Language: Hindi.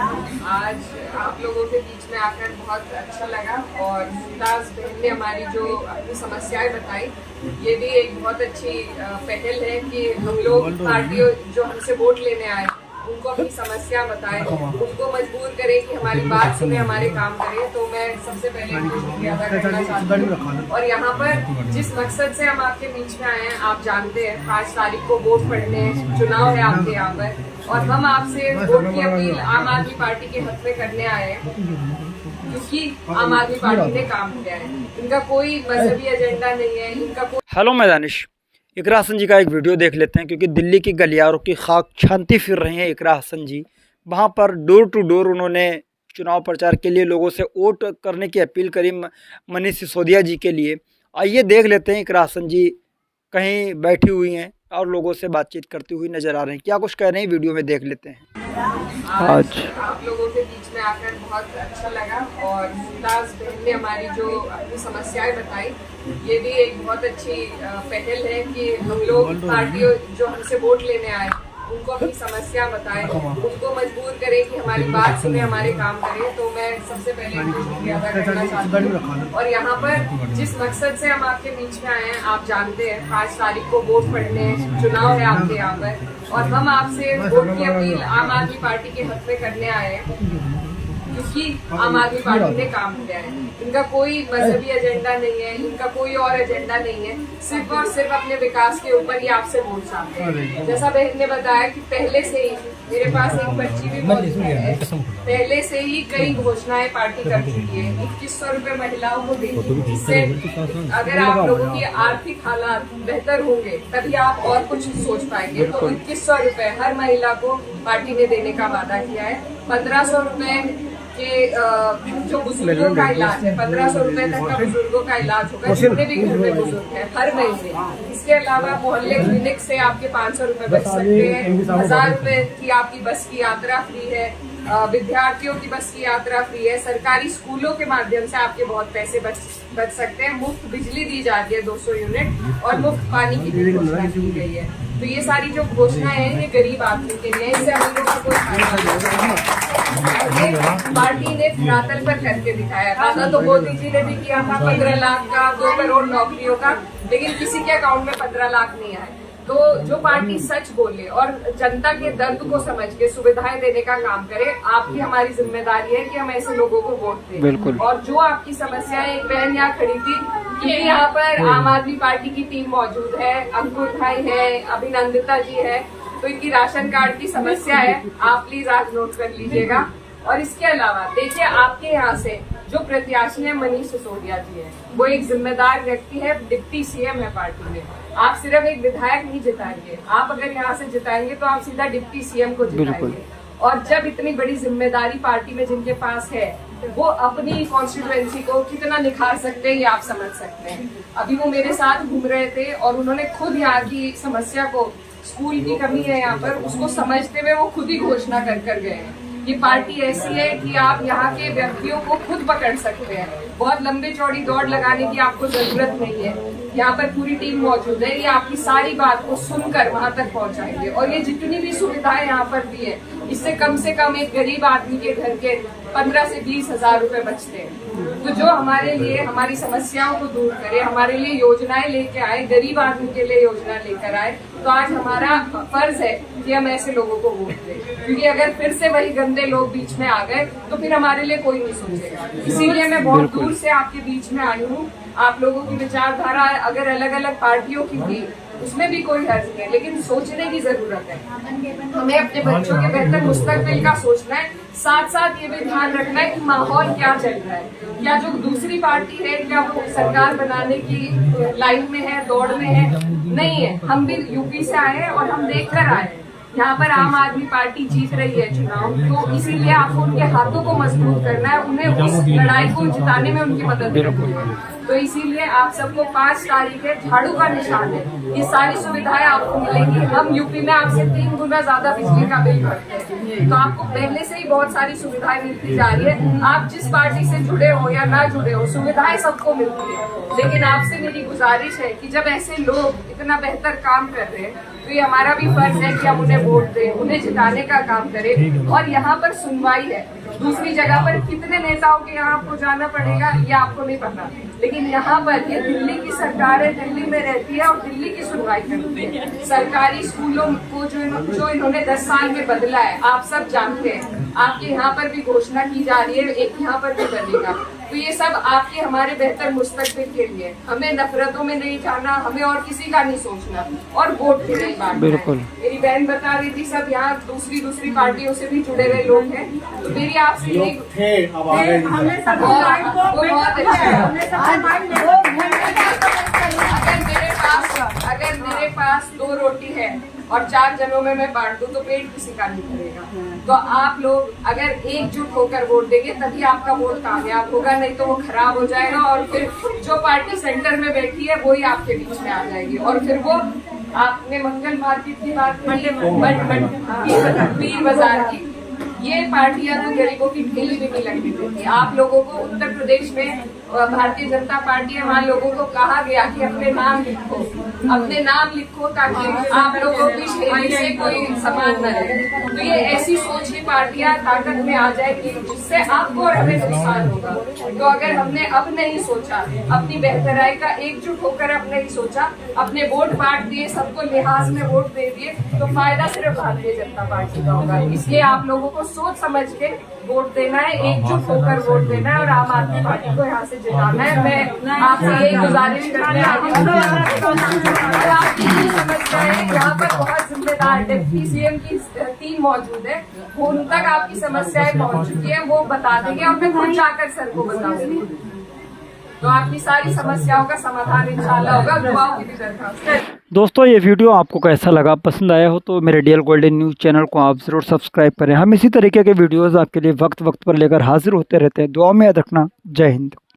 आज आप लोगों के बीच में आकर बहुत अच्छा लगा और मुमताज बहन ने हमारी जो अपनी समस्याएं बताई, ये भी एक बहुत अच्छी पहल है कि हम लोग पार्टी जो हमसे वोट लेने आए उनको अपनी समस्या बताएं, उनको मजबूर करें कि हमारी बात सुने, हमारे काम करें। तो मैं सबसे पहले उनको शुक्रिया अदा करना चाहती हूँ। और यहाँ पर जिस मकसद से हम आपके बीच में आए हैं आप जानते हैं, 5 तारीख को वोट पड़ने चुनाव है आपके यहाँ पर, और हम आपसे वोट की अपील आम आदमी पार्टी के हक में करने आए हैं, क्योंकि आम आदमी पार्टी ने काम किया है। इनका कोई मजहबी एजेंडा नहीं है, इनका कोई। हेलो, मैं दानिश। इकरा हसन जी का एक वीडियो देख लेते हैं, क्योंकि दिल्ली की गलियारों की खाक छानती फिर रहे हैं इकरा हसन जी। वहां पर डोर टू डोर उन्होंने चुनाव प्रचार के लिए लोगों से वोट करने की अपील करी मनीष सिसोदिया जी के लिए। आइए देख लेते हैं इकरा हसन जी कहीं बैठी हुई हैं और लोगों से बातचीत करती हुई नजर आ रहे हैं। क्या कुछ कह रहे हैं वीडियो में देख लेते हैं। आज आप लोगों के बीच में आकर बहुत अच्छा लगा और मुमताज बहन ने हमारी जो अपनी समस्याएं बताई, ये भी एक बहुत अच्छी पहल है कि हम लोग पार्टी जो हमसे वोट लेने आए उनको अपनी समस्या बताएं, उनको मजबूर करें कि हमारी बात सुने, हमारे काम करें। तो मैं सबसे पहले उनको शुक्रिया अदा करना चाहती हूँ। और यहाँ पर जिस मकसद से हम आपके बीच में आए हैं आप जानते हैं, 5 तारीख को वोट पड़ने चुनाव है आपके यहाँ पर, और हम आपसे वोट की अपील आम आदमी पार्टी के हक में करने आए हैं, क्योंकि आम आदमी पार्टी ने काम किया है। इनका कोई मजहबी एजेंडा नहीं है, इनका कोई और एजेंडा नहीं है, सिर्फ और सिर्फ अपने विकास के ऊपर ही आपसे वोट चाहते हैं। जैसा बहन ने बताया कि पहले से ही मेरे पास एक पर्ची भी मौजूद है, पहले से ही कई घोषणाएं पार्टी कर चुकी है। 2100 रुपए महिलाओं को देंगे, इससे अगर आप लोगों की आर्थिक हालात बेहतर होंगे तभी आप और कुछ सोच पाएंगे। तो 2100 रुपए हर महिला को पार्टी ने देने का वादा किया है। 1500 रुपए के जो बुजुर्गों का इलाज है, 1500 रुपए तक का बुजुर्गों का इलाज होगा, जितने भी घर में बुजुर्ग है हर महीने। इसके अलावा मोहल्ले क्लिनिक से आपके 500 रुपए बच सकते हैं। 1000 रुपए की आपकी बस की यात्रा फ्री है, विद्यार्थियों की बस की यात्रा फ्री है। सरकारी स्कूलों के माध्यम से आपके बहुत पैसे बच सकते हैं। मुफ्त बिजली दी जाती है 200 यूनिट, और मुफ्त पानी की भी घोषणा की गई है। तो ये सारी जो घोषणाएं हैं ये गरीब आदमी के लिए, इससे अमीरों का कोई फायदा नहीं है। पार्टी ने धरातल पर करके दिखाया। वादा तो मोदी जी ने भी किया था 15 लाख का, 2 करोड़ नौकरियों का, लेकिन किसी के अकाउंट में 15 लाख नहीं आए। तो जो पार्टी सच बोले और जनता के दर्द को समझ के सुविधाएं देने का काम करे, आपकी हमारी जिम्मेदारी है कि हम ऐसे लोगों को वोट दें। बिल्कुल। और जो आपकी समस्याएं, एक बहन यहाँ खड़ी थी कि यहाँ पर आम आदमी पार्टी की टीम मौजूद है, अंकुर भाई है, अभिनंदिता जी है, तो इनकी राशन कार्ड की समस्या है, आप प्लीज आज नोट कर लीजिएगा। और इसके अलावा देखिए, आपके यहाँ से जो प्रत्याशी है मनीष सिसोदिया जी है, वो एक जिम्मेदार व्यक्ति है, डिप्टी सीएम है पार्टी में। आप सिर्फ एक विधायक नहीं जिताएंगे, आप अगर यहाँ से जिताएंगे तो आप सीधा डिप्टी सीएम को जिताएंगे। और जब इतनी बड़ी जिम्मेदारी पार्टी में जिनके पास है, वो अपनी कॉन्स्टिट्यूएंसी को कितना निखार सकते हैं ये आप समझ सकते हैं। अभी वो मेरे साथ घूम रहे थे और उन्होंने खुद यहाँ की समस्या को, स्कूल की कमी है यहाँ पर, उसको समझते हुए वो खुद ही घोषणा कर गए हैं। ये पार्टी ऐसी है कि आप यहाँ के व्यक्तियों को खुद पकड़ सकते हैं, बहुत लंबी चौड़ी दौड़ लगाने की आपको जरूरत नहीं है। यहाँ पर पूरी टीम मौजूद है, ये आपकी सारी बात को सुनकर वहां तक पहुंचाएंगे। और ये जितनी भी सुविधाएं यहाँ पर दी है, इससे कम से कम एक गरीब आदमी के घर के 15 से 20 हजार रुपए बचते हैं। तो जो हमारे लिए हमारी समस्याओं को दूर करे, हमारे लिए योजनाएं लेके आए, गरीब आदमी के लिए योजना लेकर आए, तो आज हमारा फर्ज है कि हम ऐसे लोगों को वोट दें। क्योंकि अगर फिर से वही गंदे लोग बीच में आ गए तो फिर हमारे लिए कोई नहीं सोचेगा। इसीलिए मैं बहुत दूर से आपके बीच में आई हूँ। आप लोगों की विचारधारा अगर अलग अलग पार्टियों की थी उसमें भी कोई हर्ज नहीं है, लेकिन सोचने की जरूरत है। हमें अपने बच्चों के बेहतर मुस्तकबिल का सोचना है, साथ साथ ये भी ध्यान रखना है कि माहौल क्या चल रहा है। क्या जो दूसरी पार्टी है, क्या वो सरकार बनाने की लाइन में है, दौड़ में है? नहीं है। हम भी यूपी से आए हैं और हम देख कर आए हैं यहाँ पर आम आदमी पार्टी जीत रही है चुनाव, तो इसीलिए आपको उनके हाथों को मजबूत करना है, उन्हें उस लड़ाई को जिताने में उनकी मदद करनी है। तो इसीलिए आप सबको 5 तारीख है, झाड़ू का निशान है, ये सारी सुविधाएं आपको मिलेंगी। हम यूपी में आपसे 3 गुना ज्यादा बिजली का बिल भरते हैं, तो आपको पहले से ही बहुत सारी सुविधाएं मिलती जा रही है। आप जिस पार्टी से जुड़े हो या ना जुड़े हो, सुविधाएं सबको मिलती है। लेकिन आपसे मेरी गुजारिश है कि जब ऐसे लोग इतना बेहतर काम कर रहे हैं तो ये हमारा भी फर्ज है कि हम उन्हें वोट दें, उन्हें जिताने का काम करें। और यहाँ पर सुनवाई है, दूसरी जगह पर कितने नेताओं के यहाँ आपको जाना पड़ेगा ये आपको नहीं पता, लेकिन यहाँ पर ये दिल्ली की सरकार है, दिल्ली में रहती है और दिल्ली की सुनवाई करती है। सरकारी स्कूलों को जो इन्होंने 10 साल में बदला है आप सब जानते हैं। आपके यहाँ पर भी घोषणा की जा रही है, एक यहाँ पर भी बनेगा। तो ये सब आपके हमारे बेहतर मुस्तकबिल के लिए। हमें नफरतों में नहीं जाना, हमें और किसी का नहीं सोचना और वोट भी नहीं बांटना। बिल्कुल। मेरी बहन बता रही थी सब यहाँ दूसरी पार्टियों से भी जुड़े हुए लोग हैं, तो मेरी आपसे यही बहुत अगर मेरे पास 2 रोटी है और 4 जनों में मैं बांट दूं तो पेट किसी का नहीं भरेगा। तो आप लोग अगर एकजुट होकर वोट देंगे तभी आपका वोट कामयाब होगा, नहीं तो वो खराब हो जाएगा और फिर जो पार्टी सेंटर में बैठी है वही आपके बीच में आ जाएगी। और फिर वो आपने मंगल मार्केट की बात पीर बाजार की, ये पार्टियां तो गरीबों की ठेली भी नहीं लगने देती। आप लोगों को उत्तर प्रदेश में भारतीय जनता पार्टी है, वहाँ लोगों को कहा गया कि अपने नाम लिखो ताकि आप लोगों की ठेली से कोई सामान न रहे। तो ये ऐसी सोच की पार्टियां ताकत में आ जाएगी जिससे आपको और हमें नुकसान होगा। तो अगर हमने अब नहीं सोचा, अपनी बेहतराई का एकजुट होकर अब नहीं सोचा, अपने वोट बांट दिए, सबको लिहाज में वोट दे दिए, तो फायदा सिर्फ भारतीय जनता पार्टी का होगा। इसलिए आप लोगों को सोच समझ के वोट देना है, एकजुट होकर वोट देना है और आम आदमी पार्टी को यहाँ से जिताना है। मैं आपसे यही गुजारिश करने आई हूँ। आपकी समस्या है, यहाँ पर बहुत जिम्मेदार डिप्टी सीएम की टीम मौजूद है, वो उन तक आपकी समस्याएं पहुँच चुकी है, वो बता देंगे और मैं खुद जाकर सर को बताऊंगी। तो आपकी सारी समस्याओं का समाधान इंशाल्लाह होगा। दुआओं की भी दरखास्त है। दोस्तों ये वीडियो आपको कैसा लगा, पसंद आया हो तो मेरे DL गोल्डन न्यूज़ चैनल को आप ज़रूर सब्सक्राइब करें। हम इसी तरीके के वीडियोस आपके लिए वक्त पर लेकर हाजिर होते रहते हैं। दुआ में याद रखना। जय हिंद।